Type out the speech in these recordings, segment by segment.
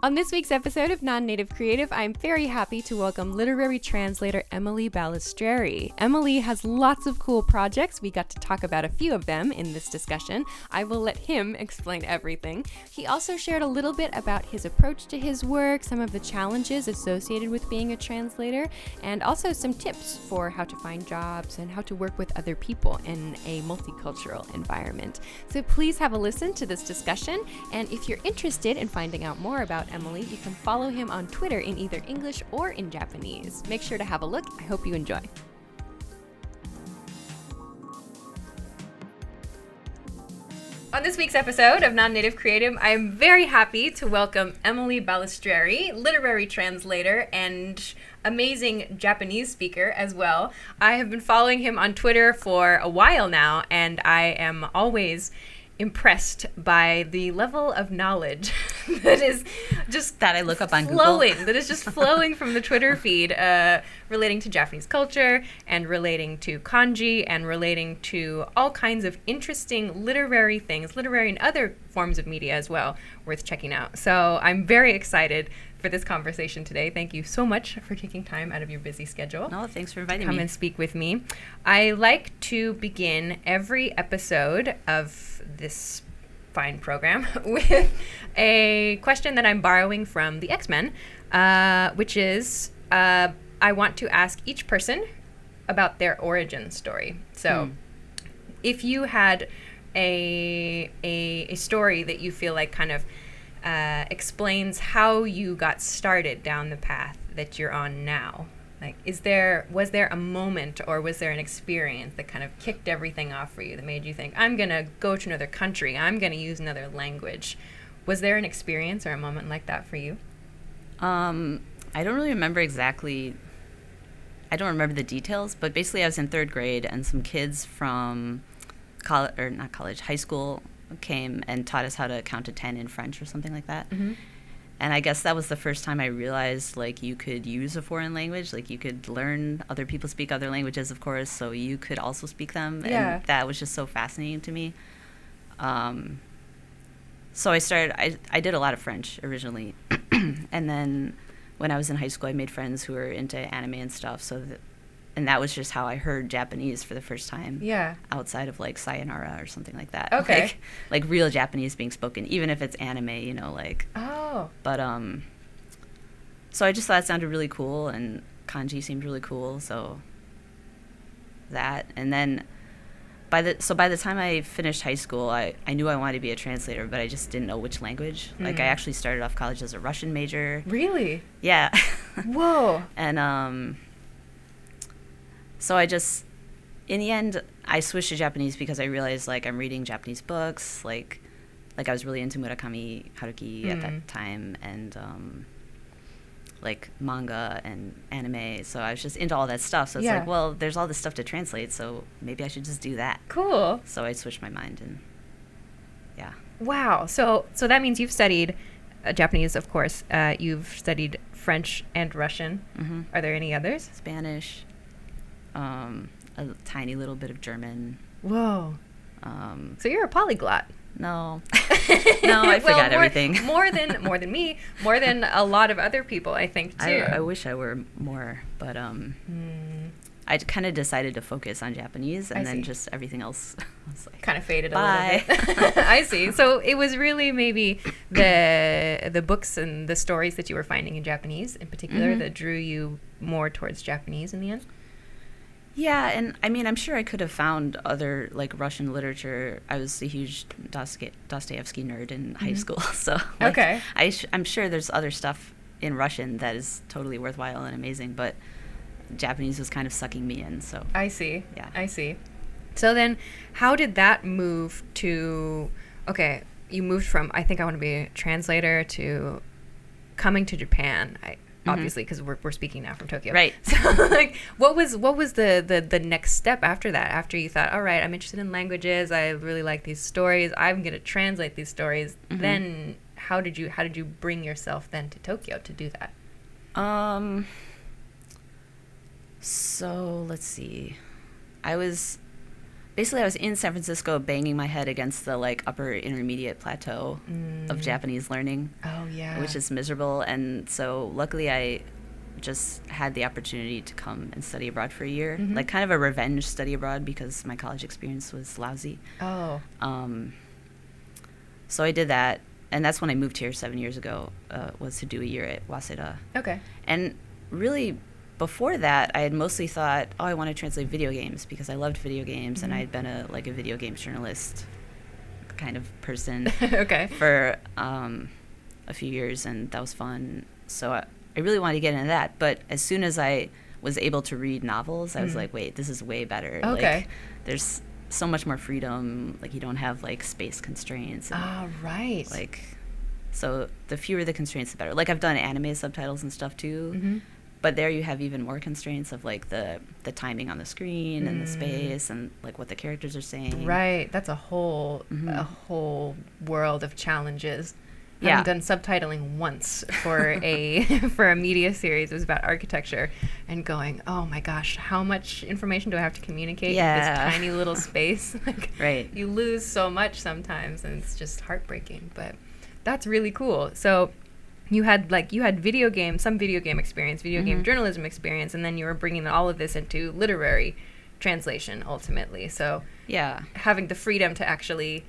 On this week's episode of Non-Native Creative, I'm very happy to welcome literary translator Emily Balistrieri. Emily has lots of cool projects. We got to talk about a few of them in this discussion. I will let him explain everything. He also shared a little bit about his approach to his work, some of the challenges associated with being a translator, and also some tips for how to find jobs and how to work with other people in a multicultural environment. So please have a listen to this discussion, and if you're interested in finding out more about Emily, you can follow him on Twitter in either English or in Japanese. Make sure to have a look. I hope you enjoy. On this week's episode of Non-Native Creative, I'm very happy to welcome Emily Balistrieri, literary translator and amazing Japanese speaker as well. I have been following him on Twitter for a while now, and I am always impressed by the level of knowledge that is just that I look up on flowing, Google. that is just flowing from the Twitter feed, relating to Japanese culture and relating to kanji and relating to all kinds of interesting literary things, literary and other forms of media as well, worth checking out. So I'm very excited for this conversation today. Thank you so much for taking time out of your busy schedule. No, thanks for inviting me. Come and speak with me. I like to begin every episode of this fine program with a question that I'm borrowing from the X-Men, which is I want to ask each person about their origin story. So if you had a story that you feel like kind of explains how you got started down the path that you're on now. Like, was there a moment or was there an experience that kind of kicked everything off for you that made you think, I'm going to go to another country, I'm going to use another language? Was there an experience or a moment like that for you? I don't really remember exactly. I don't remember the details, but basically I was in third grade and some kids from high school came and taught us how to count to 10 in French or something like that. Mm-hmm. And I guess that was the first time I realized, like, you could use a foreign language. Like, you could learn other people speak other languages, of course, so you could also speak them. Yeah. And that was just so fascinating to me. So I did a lot of French originally. And then when I was in high school, I made friends who were into anime and stuff. And that was just how I heard Japanese for the first time. Yeah. Outside of, like, sayonara or something like that. Okay. Like real Japanese being spoken, even if it's anime, you know, like. Oh. But, so I just thought it sounded really cool, and kanji seemed really cool, so that. And then by the time I finished high school, I knew I wanted to be a translator, but I just didn't know which language. Like, I actually started off college as a Russian major. Really? Yeah. Whoa. And, so I just, in the end, I switched to Japanese because I realized, like, I'm reading Japanese books, like I was really into Murakami Haruki at that time, and, like, manga and anime, so I was just into all that stuff, so it's like, well, there's all this stuff to translate, so maybe I should just do that. Cool. So I switched my mind, and, yeah. Wow. So that means you've studied Japanese, of course. You've studied French and Russian. Mm-hmm. Are there any others? Spanish. A tiny little bit of German. Whoa. So you're a polyglot. No. No, I forgot everything. More than me, more than a lot of other people, I think, too. I wish I were more, but I kind of decided to focus on Japanese, and then just everything else was like, kind of faded bye. A little bit. I see. So it was really maybe the books and the stories that you were finding in Japanese in particular that drew you more towards Japanese in the end? Yeah, and I mean, I'm sure I could have found other, like, Russian literature. I was a huge Dostoevsky nerd in high school, so like, okay. I'm sure there's other stuff in Russian that is totally worthwhile and amazing, but Japanese was kind of sucking me in, so. I see. Yeah. I see. So then, how did that move to, okay, you moved from, I think I want to be a translator, to coming to Japan, obviously, because we're speaking now from Tokyo. Right. So, like, what was the next step after that? After you thought, all right, I'm interested in languages, I really like these stories, I'm going to translate these stories. Then how did you bring yourself then to Tokyo to do that? So let's see. I was basically I was in San Francisco banging my head against the like upper intermediate plateau of Japanese learning. Oh, yeah. Which is miserable. And so luckily I just had the opportunity to come and study abroad for a year, like kind of a revenge study abroad because my college experience was lousy. Oh. So I did that, and that's when I moved here 7 years ago, was to do a year at Waseda. Okay. And really, before that, I had mostly thought, oh, I want to translate video games because I loved video games, and I had been a video games journalist kind of person okay. for a few years, and that was fun. So I really wanted to get into that, but as soon as I was able to read novels, I was like, wait, this is way better. Okay. Like, there's so much more freedom. Like, you don't have, like, space constraints. And, right. like, so the fewer the constraints, the better. Like, I've done anime subtitles and stuff, too. But there you have even more constraints of, like, the timing on the screen and the space and, like, what the characters are saying. Right. That's a whole world of challenges. Yeah. I've done subtitling once for a media series. It was about architecture, and going, oh my gosh, how much information do I have to communicate in this tiny little space? Like, right. You lose so much sometimes, and it's just heartbreaking. But that's really cool. So you had video game experience, video game journalism experience, and then you were bringing all of this into literary translation ultimately. So having the freedom to actually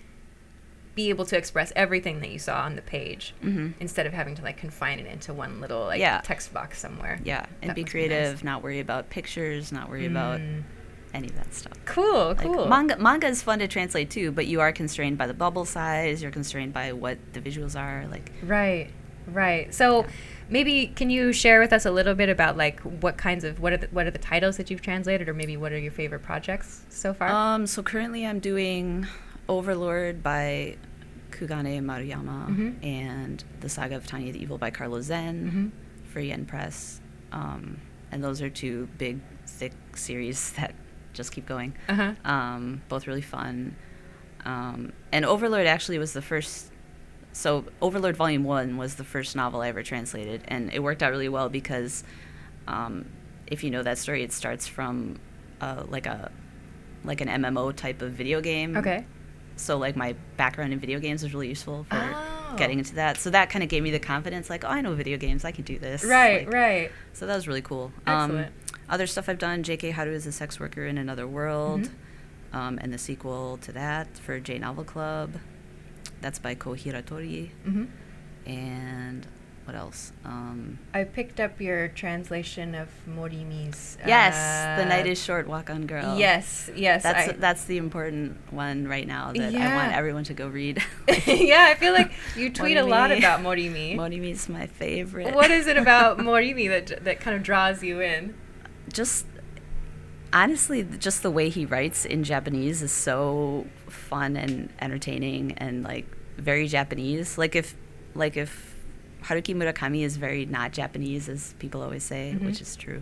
be able to express everything that you saw on the page instead of having to like confine it into one little text box somewhere. Yeah, and that be creative, nice. Not worry about pictures, not worry about any of that stuff. Cool, like, cool. Manga is fun to translate too, but you are constrained by the bubble size, you're constrained by what the visuals are. Like. Right. So maybe can you share with us a little bit about like what are the titles that you've translated, or maybe what are your favorite projects so far? So currently I'm doing Overlord by Kugane Maruyama and The Saga of Tanya the Evil by Carlos Zen for Yen Press. And those are two big, thick series that just keep going. Both really fun. And Overlord actually was the first. So Overlord Volume 1 was the first novel I ever translated, and it worked out really well because if you know that story, it starts from like an MMO type of video game. Okay. So, like, my background in video games was really useful for getting into that. So that kind of gave me the confidence, like, oh, I know video games. I can do this. Right. So that was really cool. Excellent. Other stuff I've done, J.K. Haru is a Sex Worker in Another World, and the sequel to that for J Novel Club. That's by Ko Hiratori. And what else? I picked up your translation of Morimi's. Yes, The Night is Short, Walk on Girl. Yes. That's the important one right now that I want everyone to go read. Yeah, I feel like you tweet a lot about Morimi. Morimi's my favorite. What is it about Morimi that kind of draws you in? Just honestly, just the way he writes in Japanese is so fun and entertaining and like very Japanese. Like if Haruki Murakami is very not Japanese, as people always say, which is true.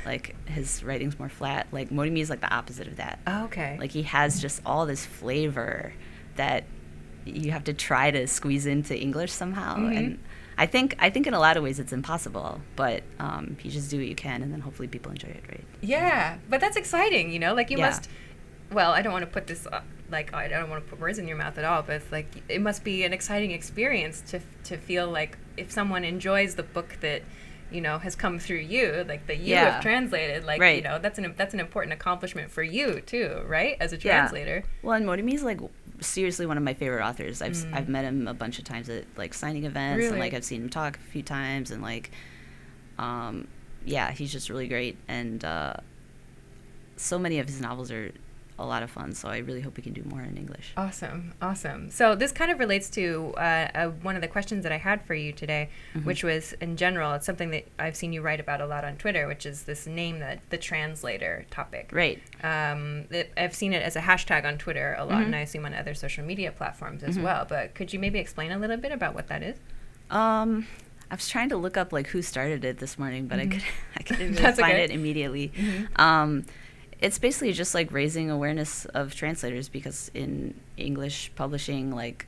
Like, his writing's more flat. Like, Morimi is like the opposite of that. Oh, okay. Like, he has just all this flavor that you have to try to squeeze into English somehow. And I think in a lot of ways it's impossible, but you just do what you can, and then hopefully people enjoy it, right? Yeah, but that's exciting, you know? Like, you must... Well, I don't want to put this... I don't want to put words in your mouth at all, but it's like, it must be an exciting experience to feel like if someone enjoys the book that, you know, has come through you, like that you have translated, like, you know, that's an important accomplishment for you too, right? As a translator. Well, and Morimi's like seriously one of my favorite authors. I've met him a bunch of times at like signing events, and like I've seen him talk a few times, and like, he's just really great, and so many of his novels are a lot of fun, so I really hope we can do more in English. Awesome. So this kind of relates to one of the questions that I had for you today, which was, in general, it's something that I've seen you write about a lot on Twitter, which is this name, the translator topic. Right. I've seen it as a hashtag on Twitter a lot, and I assume on other social media platforms as well, but could you maybe explain a little bit about what that is? I was trying to look up like who started it this morning, but I couldn't really find it immediately. It's basically just like raising awareness of translators, because in English publishing, like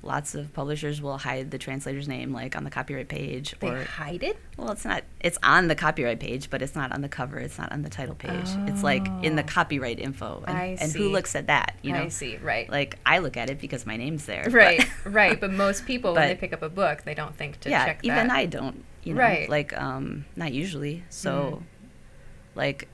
lots of publishers will hide the translator's name, like on the copyright page. They hide it? Well, it's on the copyright page, but it's not on the cover. It's not on the title page. It's like in the copyright info. And who looks at that? You know? I see, right. Like, I look at it because my name's there. Right, right. But most people, when they pick up a book, they don't think to check that. Yeah, even I don't, you know, right. like, not usually. So, like,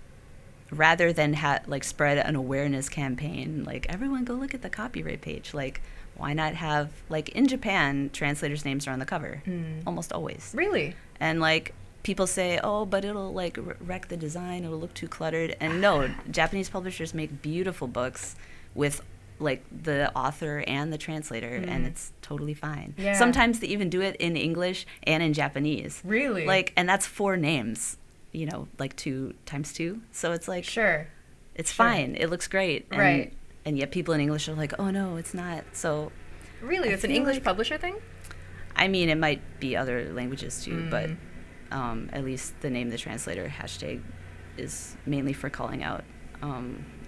rather than spread an awareness campaign, like, everyone go look at the copyright page, like, why not have, like, in Japan, translators' names are on the cover, almost always. Really? And, like, people say, oh, but it'll, like, wreck the design, it'll look too cluttered. And no, Japanese publishers make beautiful books with, like, the author and the translator, and it's totally fine. Yeah. Sometimes they even do it in English and in Japanese. Really? Like, and that's 4 names, you know, like 2 times 2. So it's like, sure, it's fine. It looks great. Right. And yet people in English are like, oh, no, it's not. So really, it's an English publisher thing? I mean, it might be other languages too, but at least the name of the translator hashtag is mainly for calling out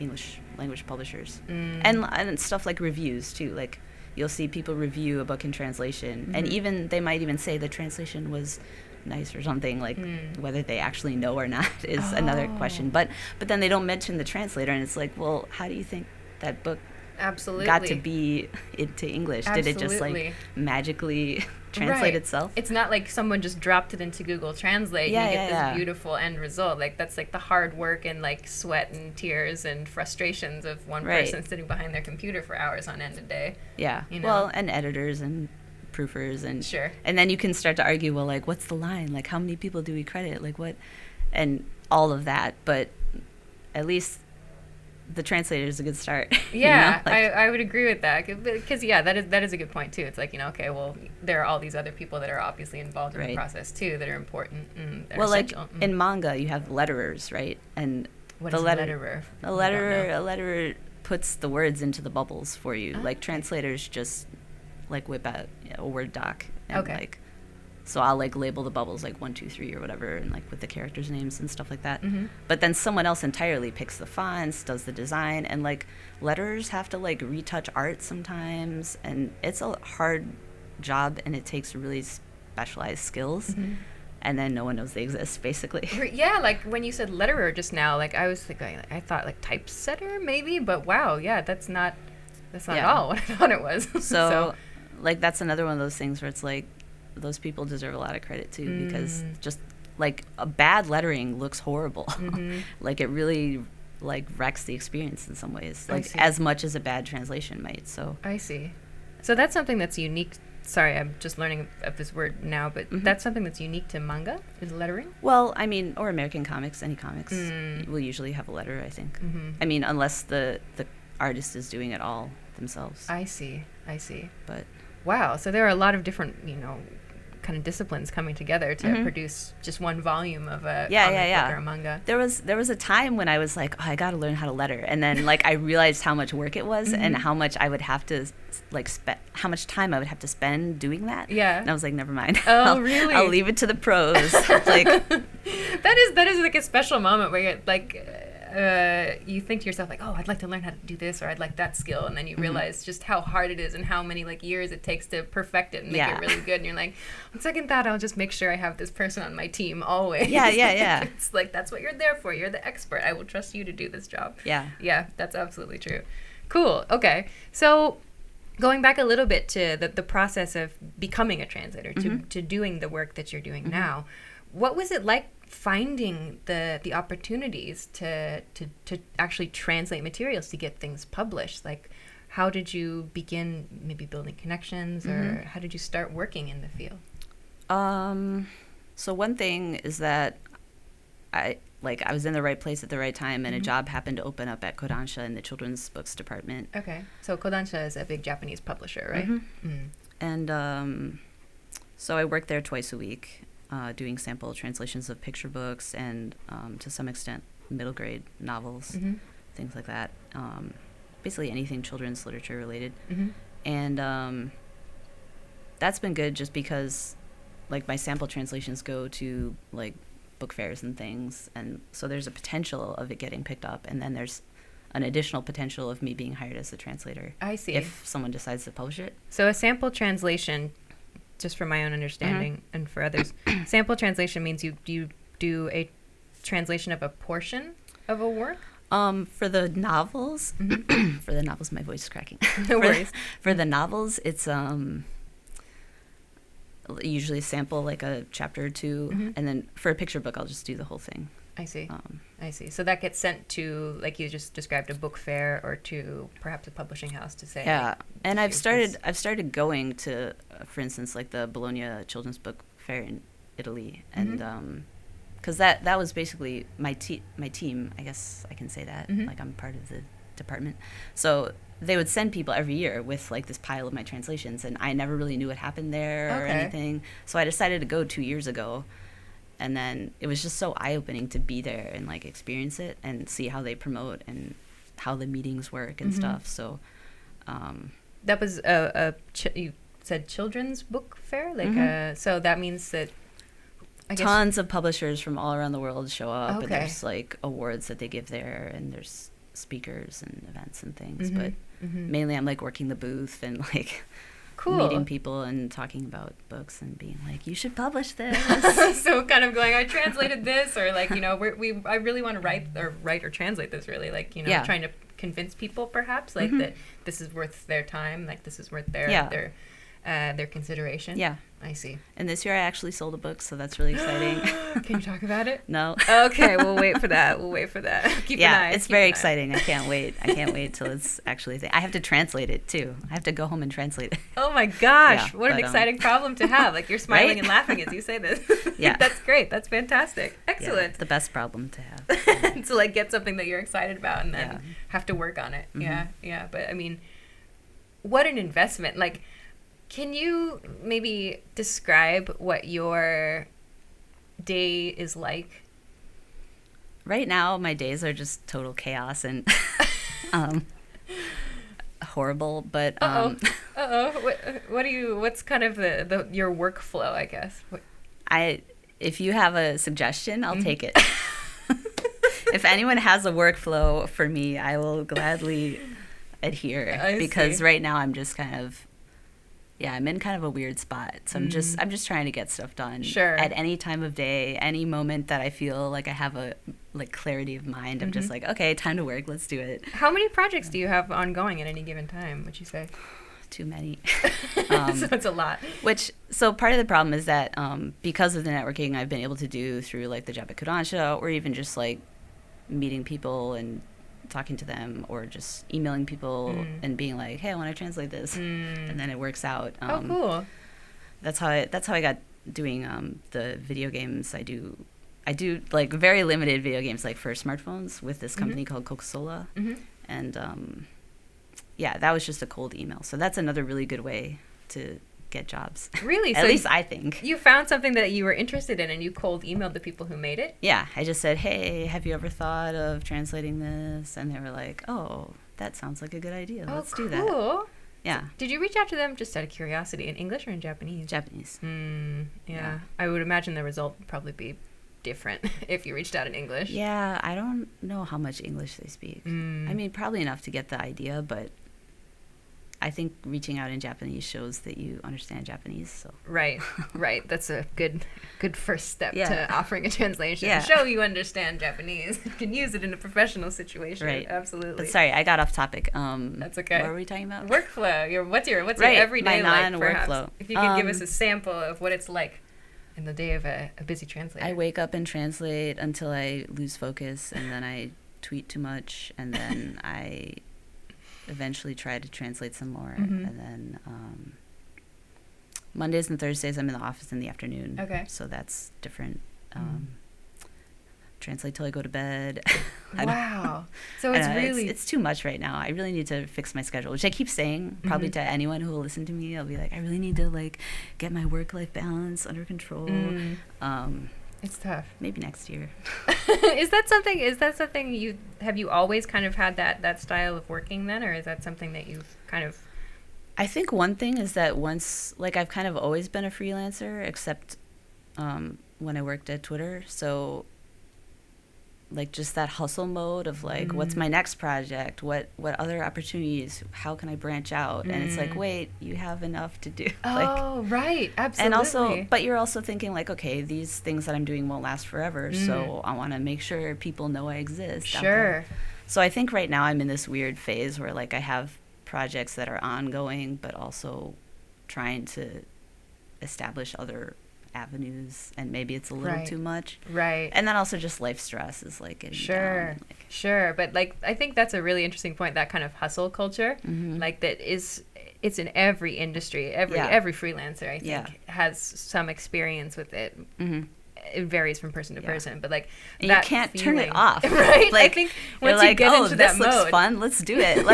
English language publishers. And stuff like reviews too. Like, you'll see people review a book in translation, and even they might even say the translation was nice or something, like whether they actually know or not is another question. But then they don't mention the translator, and it's like, well, how do you think that book got to be into English? Absolutely. Did it just like magically translate itself? It's not like someone just dropped it into Google Translate and you get this beautiful end result. Like, that's like the hard work and like sweat and tears and frustrations of one person sitting behind their computer for hours on end a day. Yeah. You know? Well, and editors and proofers and sure. And then you can start to argue, well, like, what's the line? Like, how many people do we credit? Like, what? And all of that. But at least the translator is a good start. Yeah, you know? Like, I would agree with that, because that is a good point too. It's like, you know, okay, well, there are all these other people that are obviously involved in the process too that are important. That are essential. Like in manga, you have letterers, right? And what is a letterer? A letterer puts the words into the bubbles for you. Like, translators just like whip out a Word doc and like. So I'll like label the bubbles like 1, 2, 3 or whatever, and like with the characters' names and stuff like that. But then someone else entirely picks the fonts, does the design, and like letterers have to like retouch art sometimes, and it's a hard job, and it takes really specialized skills. And then no one knows they exist, basically. Yeah, like when you said letterer just now, like I was thinking, I thought like typesetter maybe, but wow, yeah, that's not at all what I thought it was. So like that's another one of those things where it's like, those people deserve a lot of credit too, because just like a bad lettering looks horrible. Like, it really like wrecks the experience in some ways, like as much as a bad translation might. So I see. So that's something that's unique. Sorry, I'm just learning of this word now, but that's something that's unique to manga, is lettering? Well, I mean, or American comics, any comics will usually have a letter, I think. I mean, unless the artist is doing it all themselves. I see. But wow, so there are a lot of different, you know, kind of disciplines coming together to produce just one volume of a comic book or a manga. There was a time when I was like, oh, I got to learn how to letter, and then like I realized how much work it was and how much I would have to like how much time I would have to spend doing that. Yeah. And I was like, never mind. Oh, really? I'll leave it to the pros. Like that is like a special moment where you're like you think to yourself like, oh, I'd like to learn how to do this, or I'd like that skill, and then you realize just how hard it is and how many like years it takes to perfect it and make it really good, and you're like, on second thought, I'll just make sure I have this person on my team always. Yeah. It's like, that's what you're there for. You're the expert. I will trust you to do this job. Yeah, that's absolutely true. Cool. Okay, so going back a little bit to the process of becoming a translator, to doing the work that you're doing now, what was it like finding the opportunities to actually translate materials to get things published? Like, how did you begin maybe building connections, or how did you start working in the field? So one thing is that I was in the right place at the right time, and a job happened to open up at Kodansha in the children's books department. Okay, so Kodansha is a big Japanese publisher, right? And so I worked there twice a week, doing sample translations of picture books and to some extent middle grade novels, things like that. Basically anything children's literature related. And that's been good just because like my sample translations go to like book fairs and things, and so there's a potential of it getting picked up, and then there's an additional potential of me being hired as a translator. I see. If someone decides to publish it. So a sample translation, just for my own understanding and for others, sample translation means you do a translation of a portion of a work? For the novels, my voice is cracking. No worries. For the novels, it's usually a sample, like a chapter or two, and then for a picture book, I'll just do the whole thing. I see. I see. So that gets sent to, like you just described, a book fair or to perhaps a publishing house to say. Yeah, and I've started going to, for instance, like the Bologna Children's Book Fair in Italy, and because that was basically my team. I guess I can say that. Like I'm part of the department, so they would send people every year with like this pile of my translations, and I never really knew what happened there or anything. So I decided to go 2 years ago, and then it was just so eye-opening to be there and like experience it and see how they promote and how the meetings work and stuff. So that was you said children's book fair, like so that means that I guess tons of publishers from all around the world show up, and there's like awards that they give there, and there's speakers and events and things, but mainly I'm like working the booth and like meeting people and talking about books and being like, you should publish this. So kind of going, I translated this, or like, you know, I really want to write or translate this, really, like, you know, trying to convince people perhaps like that this is worth their time, like this is worth their consideration. Yeah. I see. And this year I actually sold a book, so that's really exciting. Can you talk about it? No. Okay, we'll wait for that. Keep an eye. It's very exciting. I can't wait till it's actually I have to translate it too. I have to go home and translate it. Oh my gosh, what an exciting problem to have. Like, you're smiling and laughing as you say this. Yeah. That's great. That's fantastic. Excellent. Yeah, the best problem to have. To like get something that you're excited about and then have to work on it. Yeah. But I mean, what an investment. Like, can you maybe describe what your day is like? Right now, my days are just total chaos and horrible. But what's kind of your workflow, I guess? If you have a suggestion, I'll take it. If anyone has a workflow for me, I will gladly adhere. Because right now I'm just kind of. Yeah, I'm in kind of a weird spot. So I'm just trying to get stuff done. Sure. At any time of day, any moment that I feel like I have a like clarity of mind, I'm just like, okay, time to work. Let's do it. How many projects do you have ongoing at any given time, would you say? Too many. So it's a lot. So part of the problem is that because of the networking I've been able to do through like the Japan Kuransha, or even just like meeting people and talking to them, or just emailing people and being like, hey, I want to translate this, and then it works out. Cool. That's how I got doing the video games. I do like very limited video games, like for smartphones, with this company called Coca-Cola, and that was just a cold email. So that's another really good way to get jobs. Really? At least I think. You found something that you were interested in and you cold emailed the people who made it? Yeah. I just said, hey, have you ever thought of translating this? And they were like, oh, that sounds like a good idea. Let's do that. Cool. Yeah. So did you reach out to them just out of curiosity, in English or in Japanese? Japanese. Yeah. I would imagine the result would probably be different if you reached out in English. Yeah. I don't know how much English they speak. I mean, probably enough to get the idea, but I think reaching out in Japanese shows that you understand Japanese. So right. That's a good first step to offering a translation. Yeah. Show you understand Japanese. You can use it in a professional situation. Right. Absolutely. But sorry, I got off topic. That's okay. What were we talking about? Workflow. What's your everyday my life? non-workflow. Perhaps? If you could give us a sample of what it's like in the day of a busy translator. I wake up and translate until I lose focus, and then I tweet too much, and then I eventually try to translate some more, and then Mondays and Thursdays I'm in the office in the afternoon. Okay. So that's different. Translate till I go to bed. Wow. So it's really it's too much right now. I really need to fix my schedule, which I keep saying probably to anyone who will listen to me. I'll be like, I really need to like get my work-life balance under control. It's tough. Maybe next year. Is that something you always kind of had that style of working then, or is that something that you've kind of? I think one thing is that I've kind of always been a freelancer, except when I worked at Twitter. So like just that hustle mode of like, what's my next project? What other opportunities? How can I branch out? And it's like, wait, you have enough to do. Oh, right. Absolutely. And also, but you're also thinking like, okay, these things that I'm doing won't last forever. So I want to make sure people know I exist. out there. So I think right now I'm in this weird phase where like I have projects that are ongoing, but also trying to establish other avenues, and maybe it's a little too much. Right. And then also just life stress is like getting down. Like, Sure. But like, I think that's a really interesting point, that kind of hustle culture, like that is, it's in every industry, every freelancer, I think, has some experience with it. It varies from person to person, but like, and you can't turn it off. Right. Like, I think once you get into that mode, this looks fun, let's do it.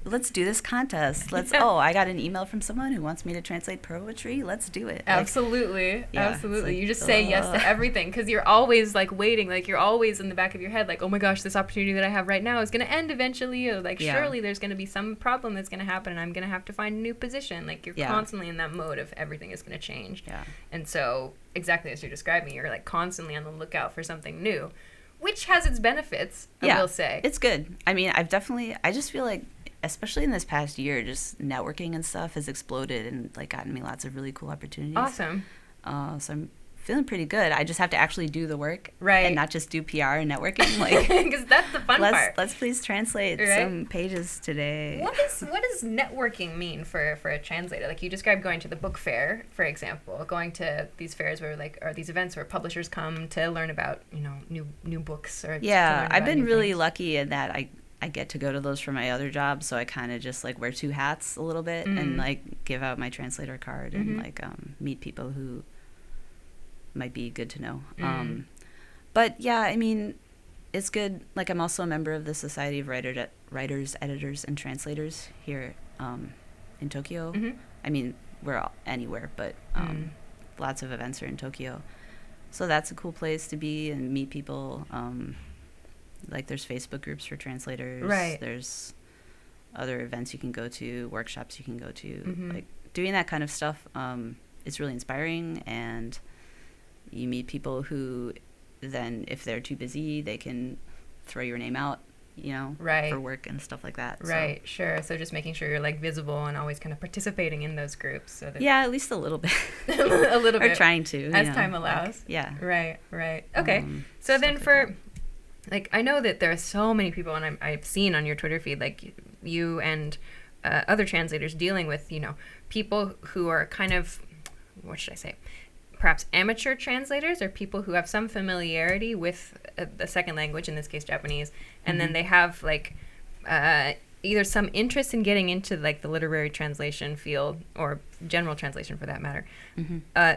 Let's do this contest. I got an email from someone who wants me to translate poetry. Let's do it. Absolutely. Absolutely. Like, you just say yes to everything, because you're always like waiting, like you're always in the back of your head, like, oh my gosh, this opportunity that I have right now is going to end eventually. Or like, surely there's going to be some problem that's going to happen and I'm going to have to find a new position. Like you're constantly in that mode of everything is going to change. Yeah. And so exactly as you're describing, you're like constantly on the lookout for something new, which has its benefits, I will say. It's good. I mean, I just feel like, especially in this past year, just networking and stuff has exploded and like gotten me lots of really cool opportunities. Awesome. So I'm feeling pretty good. I just have to actually do the work, and not just do PR and networking. Like, because that's the fun part. Let's please translate some pages today. What does networking mean for a translator? Like you described going to the book fair, for example, going to these fairs where or these events where publishers come to learn about new books or I've been really lucky in that I get to go to those for my other job, so I kind of just like wear two hats a little bit and like give out my translator card and like meet people who might be good to know. But yeah, I mean, it's good. Like I'm also a member of the Society of Writers, Editors, and Translators here in Tokyo. I mean, we're all anywhere, but lots of events are in Tokyo. So that's a cool place to be and meet people. Like there's Facebook groups for translators. Right. There's other events you can go to, workshops you can go to. Like doing that kind of stuff is really inspiring, and you meet people who then, if they're too busy, they can throw your name out, for work and stuff like that. Right, so. Sure. So just making sure you're like visible and always kind of participating in those groups. So that at least a little bit. A little bit. Or trying to. As time allows. Like, Right. Okay. So then for... Like, I know that there are so many people, and I've seen on your Twitter feed, like, you and other translators dealing with, people who are kind of, what should I say, perhaps amateur translators, or people who have some familiarity with a second language, in this case Japanese, and then they have, like, either some interest in getting into, like, the literary translation field, or general translation for that matter.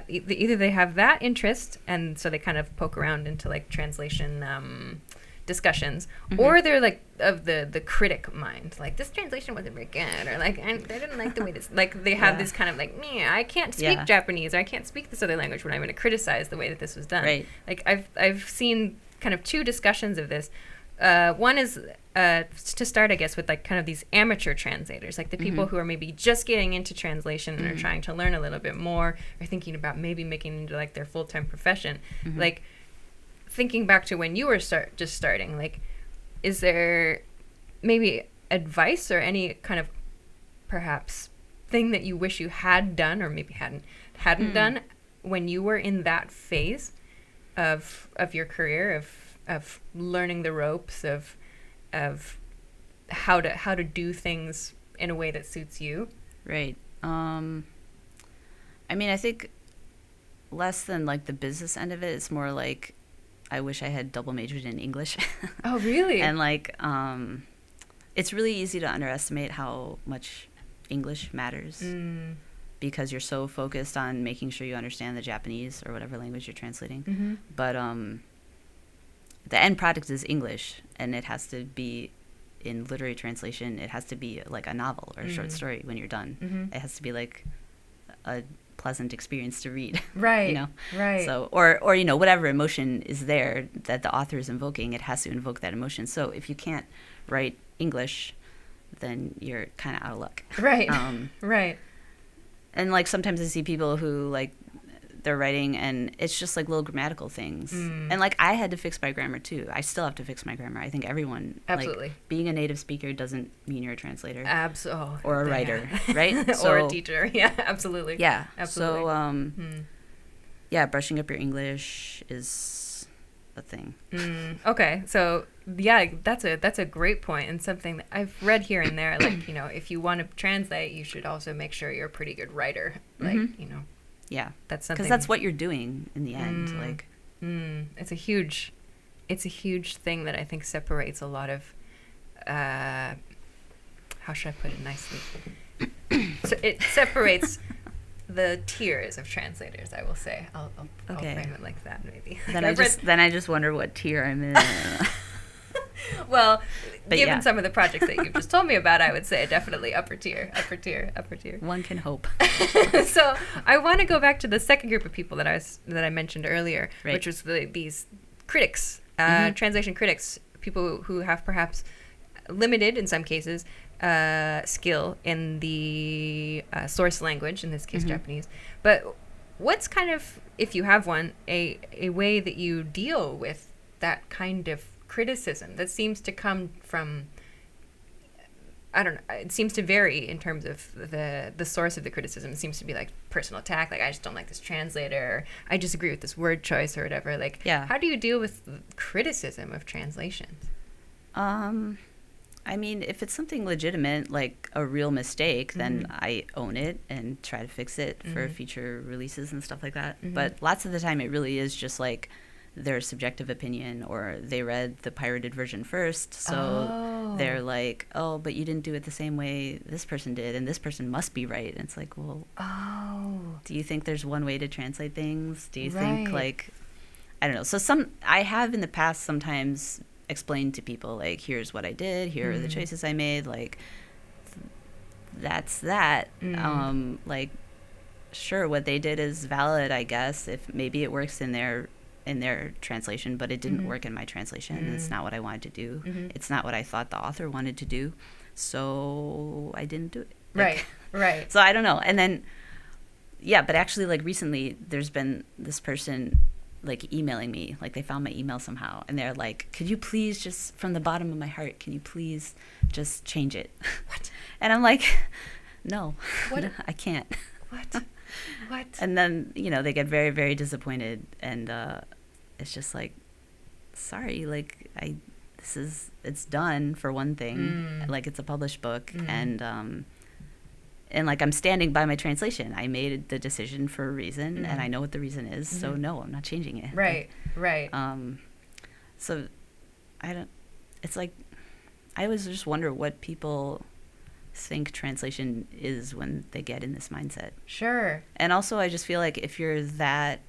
Either they have that interest, and so they kind of poke around into, like, translation discussions, or they're like of the critic mind, like this translation wasn't very good, or like I didn't like the way this, like they have this kind of like, I can't speak Japanese, or I can't speak this other language, when I'm going to criticize the way that this was done. Right. Like I've seen kind of two discussions of this. One is to start, I guess, with like kind of these amateur translators, like the people who are maybe just getting into translation and are trying to learn a little bit more, or thinking about maybe making it into like their full-time profession. Like thinking back to when you were just starting, like, is there maybe advice or any kind of perhaps thing that you wish you had done, or maybe hadn't done when you were in that phase of your career, of learning the ropes of how to do things in a way that suits you? Right. I mean, I think less than like the business end of it, it's more like I wish I had double majored in English. Oh, really? And like it's really easy to underestimate how much English matters, because you're so focused on making sure you understand the Japanese or whatever language you're translating. But the end product is English, and it has to be in literary translation. It has to be like a novel or a short story when you're done. It has to be like a pleasant experience to read. Right. Right. So or whatever emotion is there that the author is invoking, it has to invoke that emotion. So if you can't write English, then you're kind of out of luck. Right. Right. And like sometimes I see people who like their writing, and it's just like little grammatical things. And like I had to fix my grammar too. I still have to fix my grammar. I think everyone, absolutely, like, being a native speaker doesn't mean you're a translator. Absolutely. Or a writer, right? Or a teacher. Yeah, absolutely. Yeah. Absolutely. So yeah, brushing up your English is a thing. Okay, so yeah, that's a great point, and something that I've read here and there. Like, you know, if you want to translate, you should also make sure you're a pretty good writer. Like, you know, yeah, that's something, because that's what you're doing in the end. Like, it's a huge thing that I think separates a lot of. How should I put it nicely? So it separates the tiers of translators, I will say. I'll frame it like that, maybe. Then I just wonder what tier I'm in. Well, but given some of the projects that you've just told me about, I would say definitely upper tier. One can hope. So I want to go back to the second group of people that I mentioned earlier, right, which was these critics, translation critics, people who have perhaps limited, in some cases, skill in the source language, in this case Japanese. But what's kind of, if you have one, a way that you deal with that kind of criticism that seems to come from, I don't know, it seems to vary in terms of the source of the criticism. It seems to be like personal attack, like I just don't like this translator, or I disagree with this word choice or whatever. Like, how do you deal with criticism of translations? I mean, if it's something legitimate, like a real mistake, then I own it and try to fix it for future releases and stuff like that. But lots of the time it really is just like their subjective opinion, or they read the pirated version first, so they're like, oh, but you didn't do it the same way this person did, and this person must be right. And it's like, well, do you think there's one way to translate things? Do you think, like, I don't know. So I have in the past sometimes explained to people, like, here's what I did, here are the choices I made, like, that's that. Like, sure, what they did is valid, I guess, if maybe it works in their translation, but it didn't work in my translation. It's not what I wanted to do. It's not what I thought the author wanted to do, so I didn't do it. Like, right. So I don't know. And then, yeah, but actually, like, recently there's been this person like emailing me, like they found my email somehow, and they're like, could you please just, from the bottom of my heart, can you please just change it? What? And I'm like, no, I can't. What? And then, you know, they get very, very disappointed, and it's just like, sorry, like, it's done, for one thing. Like, it's a published book, and like, I'm standing by my translation. I made the decision for a reason, and I know what the reason is. So no, I'm not changing it. Right. So it's like, I always just wonder what people think translation is when they get in this mindset. Sure. And also, I just feel like if you're that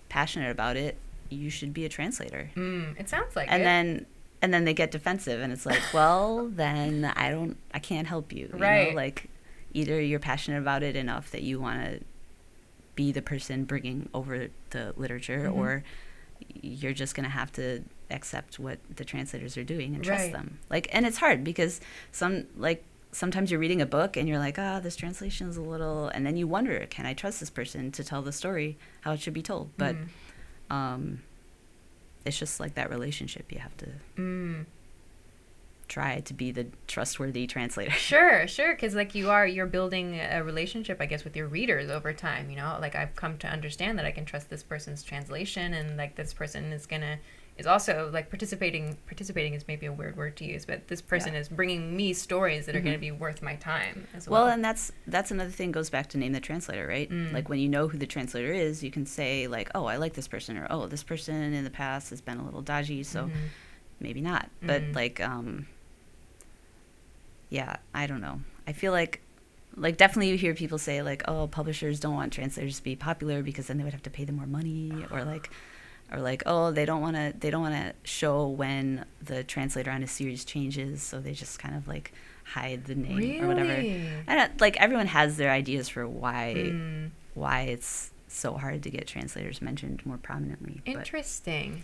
passionate about it, you should be a translator. It sounds like it. And then they get defensive, and it's like, well, then I can't help you. You know? Like, either you're passionate about it enough that you want to be the person bringing over the literature, or you're just going to have to accept what the translators are doing and trust them. Like, and it's hard because sometimes you're reading a book and you're like, this translation is a little, and then you wonder, can I trust this person to tell the story how it should be told? But it's just like that relationship. You have to try to be the trustworthy translator. Sure, because like you're building a relationship, I guess, with your readers over time, you know? Like, I've come to understand that I can trust this person's translation, and like this person is also like participating is maybe a weird word to use, but this person is bringing me stories that are going to be worth my time as well. Well, and that's another thing, goes back to name the translator, right? Like, when you know who the translator is, you can say like, oh, I like this person, or oh, this person in the past has been a little dodgy, so maybe not. But like, yeah, I don't know. I feel like definitely you hear people say like, oh, publishers don't want translators to be popular because then they would have to pay them more money, or like, oh, they don't want to show when the translator on a series changes, so they just kind of like hide the name or whatever. And like, everyone has their ideas for why it's so hard to get translators mentioned more prominently. Interesting.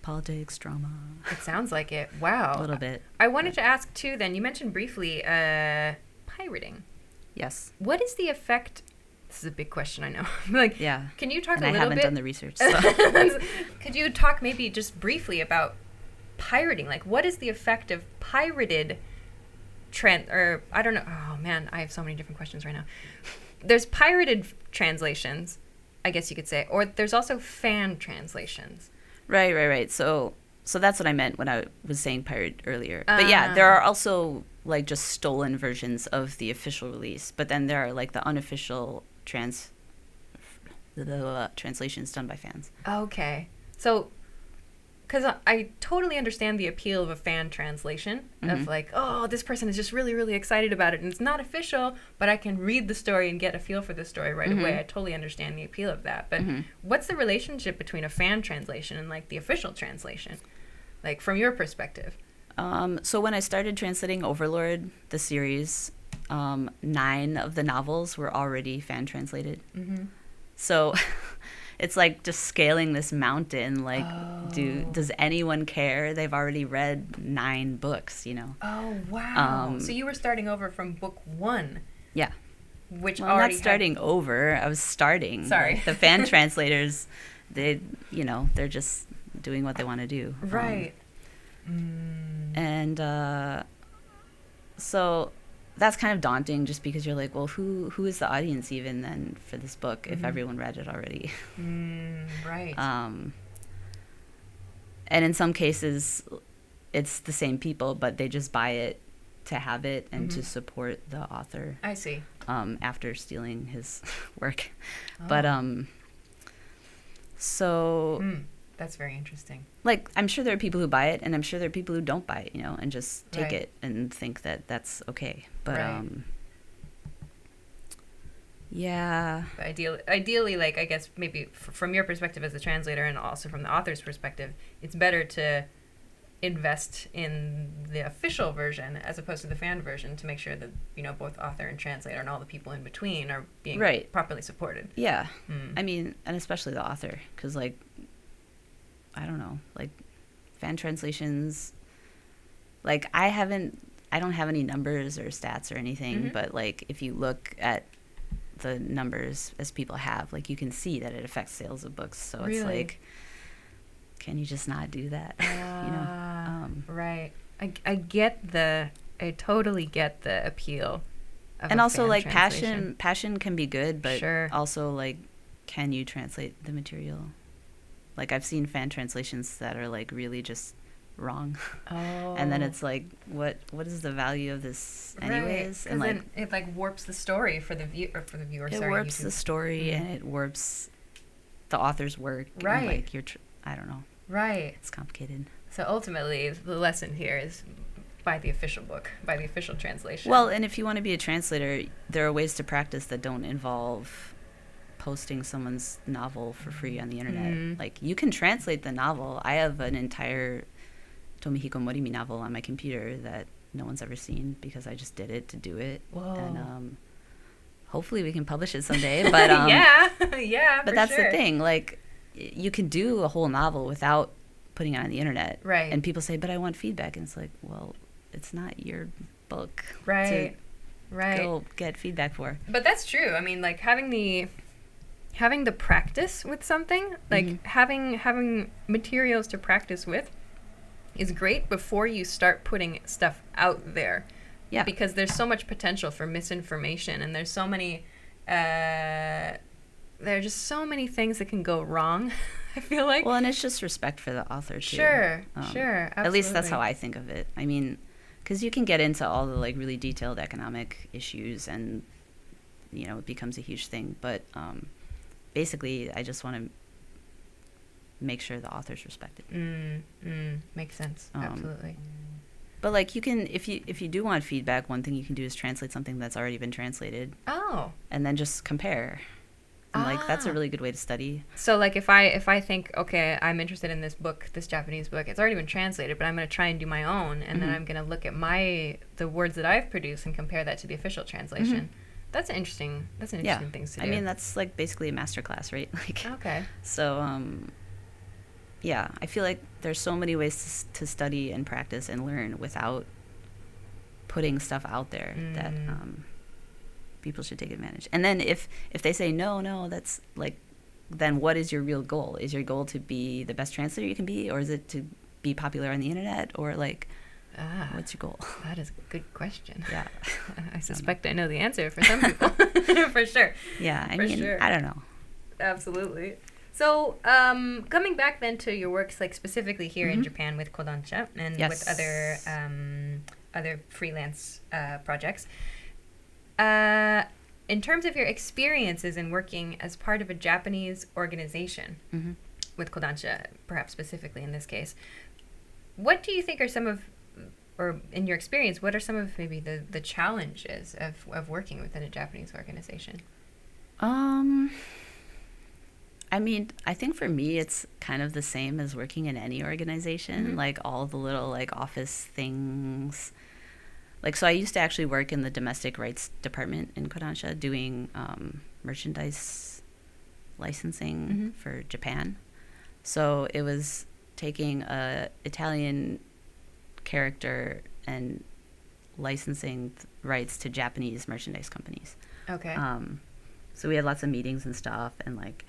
Politics, drama. It sounds like it. Wow. A little bit. I wanted to ask too, then, you mentioned briefly pirating. Yes. What is the effect This is a big question, I know. Like, Yeah. can you talk And a I little haven't bit? done the research. So. Could you talk maybe just briefly about pirating? Like, what is the effect of pirated or I don't know. Oh man, I have so many different questions right now. There's pirated translations, I guess you could say, or there's also fan translations. Right. So that's what I meant when I was saying pirate earlier. But yeah, there are also like just stolen versions of the official release. But then there are like the unofficial translations done by fans. Okay. So, because I totally understand the appeal of a fan translation of like, oh, this person is just really, really excited about it. And it's not official, but I can read the story and get a feel for the story right away. I totally understand the appeal of that. But what's the relationship between a fan translation and like the official translation? Like from your perspective? So when I started translating Overlord, the series, 9 of the novels were already fan translated. So it's like just scaling this mountain. Like, does anyone care? They've already read 9 books, you know? Oh, wow. So you were starting over from book 1. Yeah. Which well, already not starting over. I was starting. Sorry. Like, the fan translators, they're just doing what they want to do. Right. And so that's kind of daunting just because you're like, well, who is the audience even then for this book if everyone read it already? Right. And in some cases, it's the same people, but they just buy it to have it and to support the author. I see. After stealing his work. Oh. But so that's very interesting. like, I'm sure there are people who buy it, and I'm sure there are people who don't buy it, you know, and just take Right. it and think that that's okay. But Right. yeah. But ideally, like, I guess maybe from your perspective as a translator and also from the author's perspective, it's better to invest in the official version as opposed to the fan version to make sure that, you know, both author and translator and all the people in between are being Right. properly supported. Yeah. I mean, and especially the author, because, like, I don't know, like, fan translations, like, I don't have any numbers or stats or anything, but, like, if you look at the numbers as people have, like, you can see that it affects sales of books. So Really? it's like, can you just not do that? You know? Right. I totally get the appeal of And a also, fan like, translation. passion can be good, but Sure. also, like, can you translate the material? Like, I've seen fan translations that are, like, really just wrong. Oh. And then it's like, what is the value of this anyways? Right. And, like, then it like warps the story for the viewer. it Sorry, warps you the can- story and it warps the author's work. Right. And, like, I don't know. Right. It's complicated. So ultimately, the lesson here is buy the official book, buy the official translation. Well, and if you want to be a translator, there are ways to practice that don't involve posting someone's novel for free on the internet. Like, you can translate the novel. I have an entire Tomihiko Morimi novel on my computer that no one's ever seen because I just did it to do it. Whoa. And hopefully we can publish it someday. But yeah. but that's the thing. Like, you can do a whole novel without putting it on the internet. Right. And people say, but I want feedback. And it's like, well, it's not your book Right. to go get feedback for. But that's true. I mean, like, having the practice with something, like having materials to practice with is great before you start putting stuff out there. Yeah. Because there's so much potential for misinformation, and there's so many there are just so many things that can go wrong. I feel like. Well, and it's just respect for the author too. Sure, absolutely. At least that's how I think of it. I mean, because you can get into all the, like, really detailed economic issues, and, you know, it becomes a huge thing. But basically, I just want to make sure the author's respected. Makes sense. Absolutely. But, like, you can, if you do want feedback, one thing you can do is translate something that's already been translated. Oh. And then just compare. And, like, that's a really good way to study. So, like, if I think, okay, I'm interested in this book, this Japanese book, it's already been translated, but I'm going to try and do my own, and then I'm going to look at the words that I've produced and compare that to the official translation. That's an interesting thing to do. I mean, that's, like, basically a masterclass, right? Like, okay. So, yeah, I feel like there's so many ways to study and practice and learn without putting stuff out there that people should take advantage. And then if they say no, that's like, then what is your real goal? Is your goal to be the best translator you can be, or is it to be popular on the internet, or like, what's your goal? That is a good question. Yeah. I suspect I know the answer for some people. For sure. Yeah, I mean, I don't know. Absolutely. So, coming back then to your works, like specifically here in Japan with Kodansha and with other freelance projects, in terms of your experiences in working as part of a Japanese organization with Kodansha, perhaps specifically in this case, what do you think are some of, or in your experience, what are some of maybe the challenges of working within a Japanese organization? I mean, I think for me, it's kind of the same as working in any organization, like all the little like office things. Like, so I used to actually work in the domestic rights department in Kodansha doing merchandise licensing for Japan. So it was taking a Italian character and licensing rights to Japanese merchandise companies. Okay. So we had lots of meetings and stuff, and like,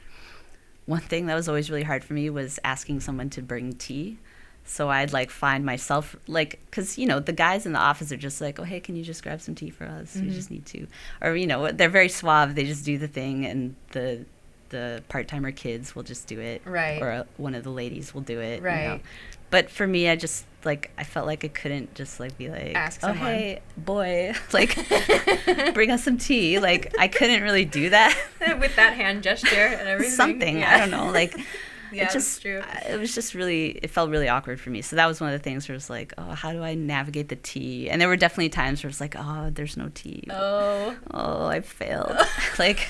one thing that was always really hard for me was asking someone to bring tea. So I'd like find myself like, because, you know, the guys in the office are just like, oh, hey, can you just grab some tea for us? We just need to. Or, you know, they're very suave. They just do the thing, and the part-timer kids will just do it. Right. Or one of the ladies will do it. Right. You know? But for me, I just, like, I felt like I couldn't just, like, be like, ask oh, someone. hey, boy, like, bring us some tea. Like, I couldn't really do that. With that hand gesture and everything. Something. Yeah. I don't know. Like, yeah, it just, true. It was just really, it felt really awkward for me. So that was one of the things where it was like, oh, how do I navigate the tea? And there were definitely times where it's like, oh, there's no tea. Oh, I failed. Like,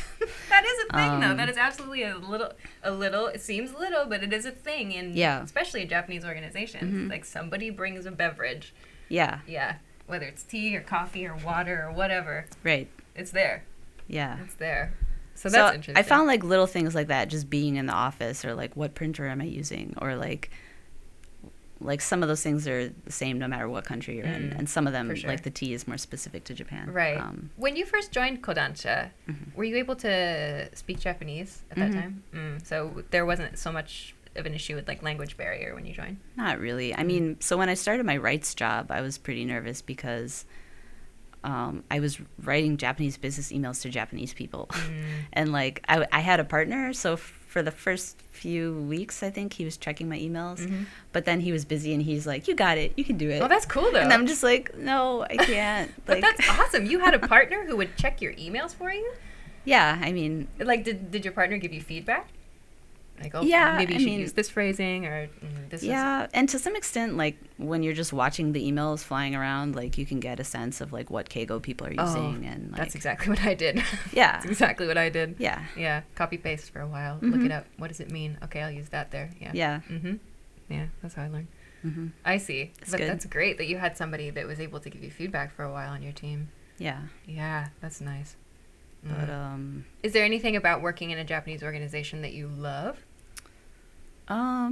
that is a thing, though. That is absolutely a little. It seems little, but it is a thing, especially in Japanese organizations. Like, somebody brings a beverage. Yeah. Yeah. Whether it's tea or coffee or water or whatever. Right. It's there. Yeah. It's there. So that's interesting. I found like little things like that, just being in the office, or like, what printer am I using, or like some of those things are the same no matter what country you're in, and some of them, like the tea is more specific to Japan. Right. When you first joined Kodansha, were you able to speak Japanese at that time? So there wasn't so much of an issue with like language barrier when you joined? Not really. I mean, so when I started my rights job, I was pretty nervous because I was writing Japanese business emails to Japanese people. And like, I had a partner, so for the first few weeks, I think he was checking my emails, but then he was busy and he's like, you got it, you can do it. Oh, that's cool though. And I'm just like, no, I can't. But that's awesome. You had a partner who would check your emails for you? Yeah, I mean, like, did your partner give you feedback? Like, oh, yeah, maybe you should use this phrasing, or this. Yeah, and to some extent, like, when you're just watching the emails flying around, like, you can get a sense of, like, what Keigo people are using. And like, that's exactly what I did. Yeah. That's exactly what I did. Yeah. Yeah, copy-paste for a while. Look it up. What does it mean? Okay, I'll use that there. Yeah. Yeah. Yeah, that's how I learned. I see. But good. That's great that you had somebody that was able to give you feedback for a while on your team. Yeah. Yeah, that's nice. But, is there anything about working in a Japanese organization that you love? I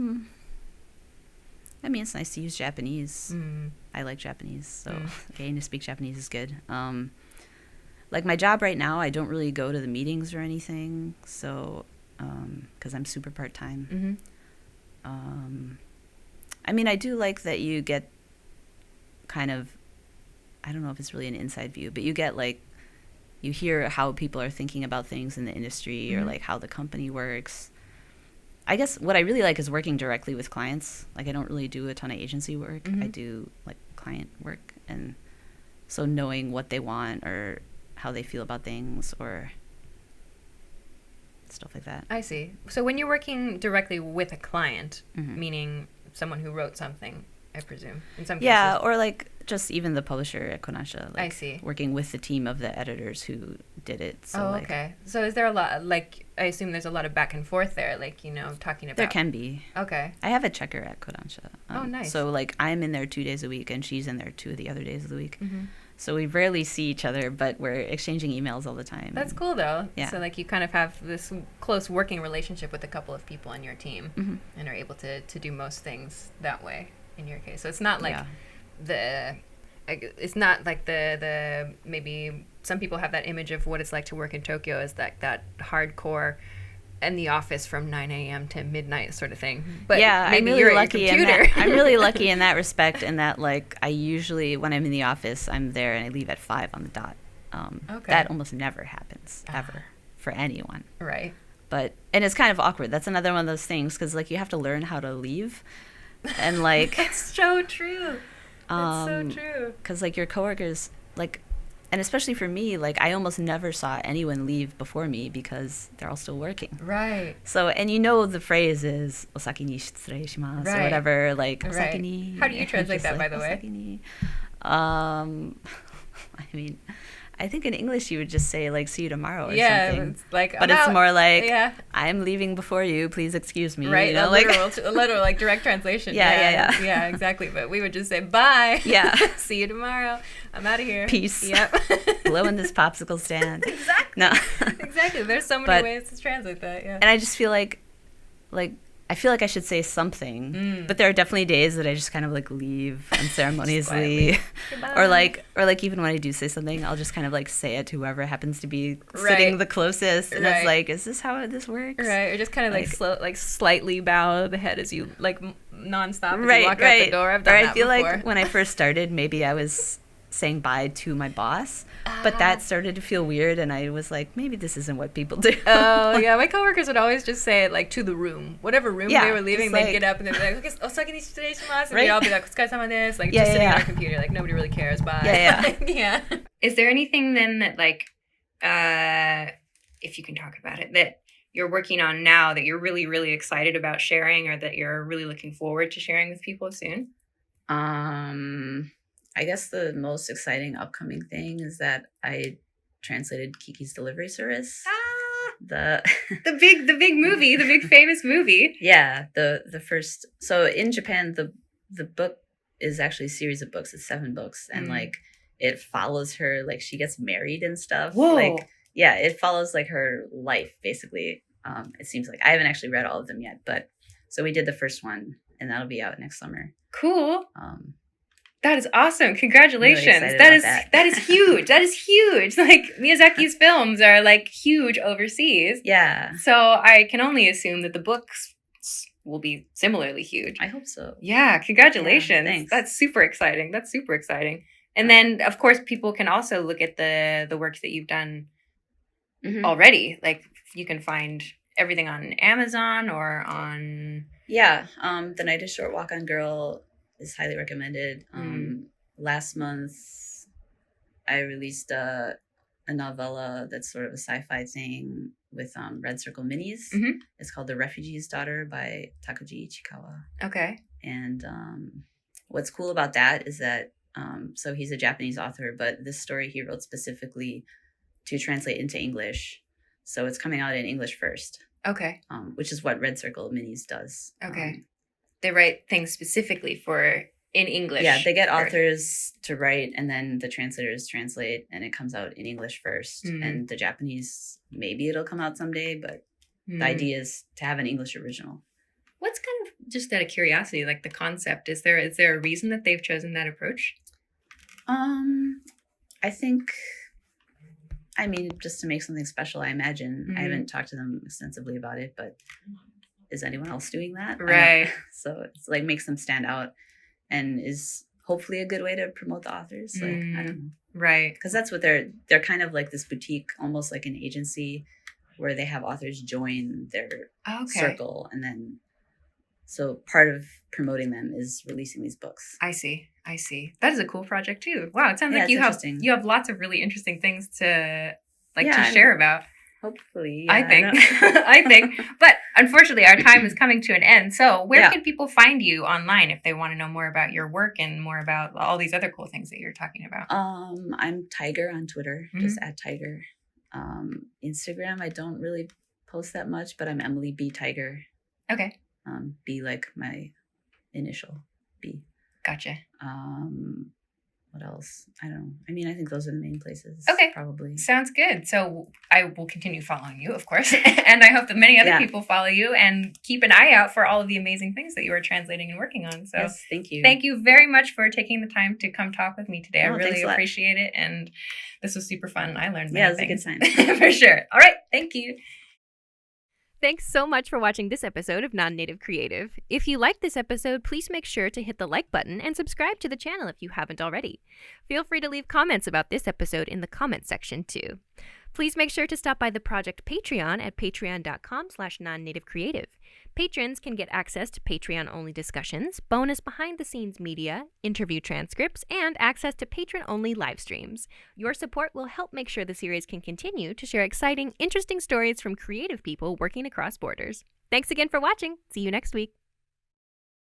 mean, it's nice to use Japanese. I like Japanese, so getting to speak Japanese is good. Like my job right now, I don't really go to the meetings or anything, so because I'm super part-time. I mean, I do like that you get kind of, I don't know if it's really an inside view, but you get like, you hear how people are thinking about things in the industry, or like how the company works. I guess what I really like is working directly with clients. Like, I don't really do a ton of agency work. I do like client work, and so knowing what they want or how they feel about things or stuff like that. I see. So when you're working directly with a client, meaning someone who wrote something, I presume, in some cases. Yeah, or like just even the publisher at Kodansha. Like, I see. Working with the team of the editors who did it. So okay. So is there a lot, like, I assume there's a lot of back and forth there, like, you know, talking about. There can be. Okay. I have a checker at Kodansha. Oh, nice. So like, I'm in there 2 days a week, and she's in there 2 of the other days of the week. So we rarely see each other, but we're exchanging emails all the time. That's cool, though. Yeah. So, like, you kind of have this close working relationship with a couple of people on your team, and are able to do most things that way, in your case. So it's not like it's not like the maybe some people have that image of what it's like to work in Tokyo as that hardcore in the office from 9 a.m. to midnight sort of thing. But yeah, maybe I'm really you're lucky at in your computer. that. I'm really lucky in that respect, in that like I usually, when I'm in the office, I'm there and I leave at 5 on the dot. Okay. That almost never happens ever for anyone. Right. But and it's kind of awkward. That's another one of those things, because like you have to learn how to leave, and like That's so true. That's so true. Because like your coworkers, like, and especially for me, like I almost never saw anyone leave before me because they're all still working. Right. So, and you know the phrase is "osaki ni shitsurei shimasu" or whatever. Like osaki ni. How do you translate that, like, by the way? Osaki ni. I mean, I think in English you would just say like "see you tomorrow" or something. It's like, but it's more like, yeah. "I'm leaving before you. Please excuse me." Right, You know, a literal, like direct translation. Yeah. Yeah, exactly. But we would just say bye. Yeah. See you tomorrow. I'm out of here. Peace. Yep. Blow in this popsicle stand. Exactly. No. Exactly. There's so many ways to translate that. Yeah. And I just feel like I feel like I should say something, but there are definitely days that I just kind of like leave unceremoniously, or like even when I do say something, I'll just kind of like say it to whoever happens to be sitting the closest, and it's like, is this how this works? Right, or just kind of like slightly bow the head as you like nonstop as you walk out the door. I've done that before. I feel like when I first started, maybe I was saying bye to my boss, but that started to feel weird, and I was like, maybe this isn't what people do. Oh, yeah, my coworkers would always just say it like to the room, whatever room they were leaving, they'd get up and they'd be like, okay, osaki ni shitsurei shimasu, and we'd all be like, otsukaresama desu, like just sitting on our computer, like nobody really cares, bye. Yeah. Is there anything then that like, if you can talk about it, that you're working on now that you're really, really excited about sharing, or that you're really looking forward to sharing with people soon? I guess the most exciting upcoming thing is that I translated Kiki's Delivery Service. The big movie, the big famous movie. Yeah, the first. So in Japan, the book is actually a series of books. It's 7 books, and like it follows her, like she gets married and stuff. Whoa. Like, yeah, it follows like her life basically. It seems like I haven't actually read all of them yet, but so we did the first one, and that'll be out next summer. Cool. That is awesome. Congratulations. Really that is huge. That is huge. Like Miyazaki's films are like huge overseas. Yeah. So I can only assume that the books will be similarly huge. I hope so. Yeah, congratulations. Yeah, thanks. That's super exciting. And then of course people can also look at the works that you've done already. Like you can find everything on Amazon or on The Night is Short Walk on Girl is highly recommended. Last month, I released a novella that's sort of a sci-fi thing with Red Circle Minis. It's called The Refugee's Daughter by Takuji Ichikawa. Okay. And what's cool about that is that, so he's a Japanese author, but this story he wrote specifically to translate into English. So it's coming out in English first. Okay. Which is what Red Circle Minis does. Okay. They write things specifically for in English. Yeah, they get authors to write, and then the translators translate, and it comes out in English first. And the Japanese, maybe it'll come out someday, but the idea is to have an English original. What's kind of, just out of curiosity, like the concept, is there a reason that they've chosen that approach? I think, I mean, just to make something special, I imagine. I haven't talked to them extensively about it, but is anyone else doing that? Right. So it's like makes them stand out, and is hopefully a good way to promote the authors. Like, I don't know. Right. Because that's what they're kind of like this boutique, almost like an agency where they have authors join their circle. And then, so part of promoting them is releasing these books. I see. That is a cool project too. Wow. It sounds like you have lots of really interesting things to share about. Hopefully. Yeah, I think. But unfortunately, our time is coming to an end. So where can people find you online if they want to know more about your work and more about all these other cool things that you're talking about? I'm Tiger on Twitter, just at Tiger. Instagram, I don't really post that much, but I'm Emily B. Tiger. Okay. B like my initial, B. Gotcha. what else? I don't know. I mean, I think those are the main places. Okay. Probably. Sounds good. So I will continue following you, of course. And I hope that many other people follow you and keep an eye out for all of the amazing things that you are translating and working on. So yes, thank you. Thank you very much for taking the time to come talk with me today. I really appreciate it. And this was super fun. I learned many things. Yeah, it was a good time. For sure. All right. Thank you. Thanks so much for watching this episode of Non-Native Creative. If you liked this episode, please make sure to hit the like button and subscribe to the channel if you haven't already. Feel free to leave comments about this episode in the comments section too. Please make sure to stop by the project Patreon at patreon.com/nonnativeCreative. Patrons can get access to Patreon-only discussions, bonus behind-the-scenes media, interview transcripts, and access to patron-only live streams. Your support will help make sure the series can continue to share exciting, interesting stories from creative people working across borders. Thanks again for watching. See you next week.